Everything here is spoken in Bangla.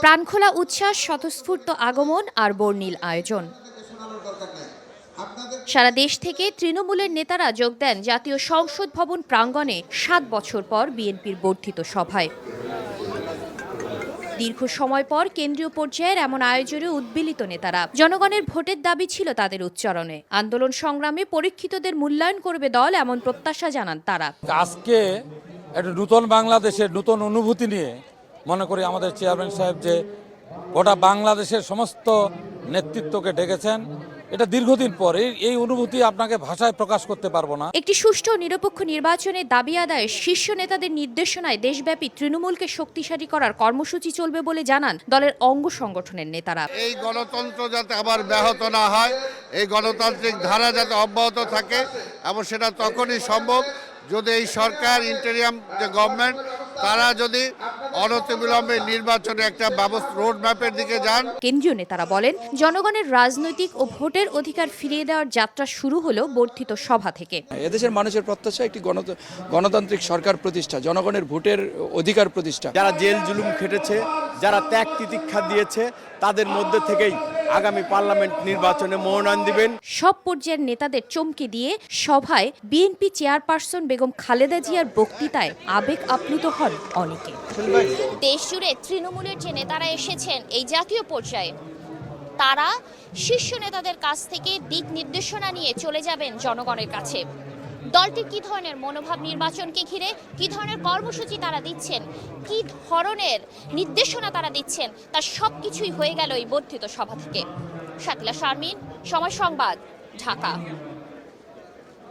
প্রাণখোলা উচ্ছ্বাস, স্বতঃস্ফূর্ত আগমন আর বর্ণিল আয়োজন। সারা দেশ থেকে তৃণমূলের নেতারা যোগ দেন জাতীয় সংসদ ভবন প্রাঙ্গণে ৭ বছর পর বিএনপির বর্ধিত সভায়। দীর্ঘ সময় পর কেন্দ্রীয় পর্যায়ের এমন আয়োজনে উদ্বেলিত নেতারা। জনগণের ভোটের দাবি ছিল তাদের উচ্চারণে। আন্দোলন সংগ্রামে পরীক্ষিতদের মূল্যায়ন করবে দল, এমন প্রত্যাশা জানান তারা। আজকে একটা নতুন বাংলাদেশের নতুন অনুভূতি নিয়ে মনে করি আমাদের চেয়ারম্যান সাহেব যে গোটা বাংলাদেশের সমস্ত নেতৃত্বকে ডেকেছেন, এটা দীর্ঘদিন পর এই অনুভূতি আপনাকে ভাষায় প্রকাশ করতে পারবো না। একটি সুষ্ঠু ও নিরপেক্ষ নির্বাচনের দাবি আদায়ে শীর্ষ নেতাদের নির্দেশনায় দেশব্যাপী তৃণমূলকে শক্তিশালী করার কর্মসূচি চলবে বলে জানান দলের অঙ্গ সংগঠনের নেতারা। এই গণতন্ত্র যাতে আবার ব্যাহত না হয়, এই গণতান্ত্রিক ধারা যাতে অব্যাহত থাকে, এবং সেটা তখনই সম্ভব যদি এই সরকার, ইন্টেরিয়াম যে গভর্নমেন্ট, তারা যদি অনতিবিলম্বে নির্বাচনে একটা রোড ম্যাপের দিকে যান। কেন্দ্রীয় নেতারা বলেন, জনগণের রাজনৈতিক ও ভোটের অধিকার ফিরিয়ে দেওয়ার যাত্রা শুরু হলো বর্ধিত সভা থেকে। এদেশের মানুষের প্রত্যাশা একটি গণতান্ত্রিক সরকার প্রতিষ্ঠা, জনগণের ভোটের অধিকার প্রতিষ্ঠা। যারা জেল জুলুম খেটেছে, যারা ত্যাগ তিতিক্ষা দিয়েছে, তাদের মধ্যে থেকেই আগামী পার্লামেন্ট নির্বাচনে মনোনয়ন দিবেন। সব পর্যায়ের নেতাদের চমকে দিয়ে সভায় বিএনপি চেয়ারপারসন বেগম খালেদা জিয়ার বক্তৃতায় আবেগ আপ্লুত হন অনেকে। দেশ জুড়ে তৃণমূলের যে নেতারা এসেছেন এই জাতীয় পর্যায়ে, তারা শীর্ষ নেতাদের কাছ থেকে দিক নির্দেশনা নিয়ে চলে যাবেন জনগণের কাছে। দলটির কি ধরনের মনোভাব নির্বাচনকে ঘিরে, কি ধরনের কর্মসূচি তারা দিচ্ছেন, কি ধরনের নির্দেশনা তারা দিচ্ছেন, তার সবকিছুই হয়ে গেল এই বর্ধিত সভা থেকে। শাকিলা শারমিন, সময় সংবাদ, ঢাকা।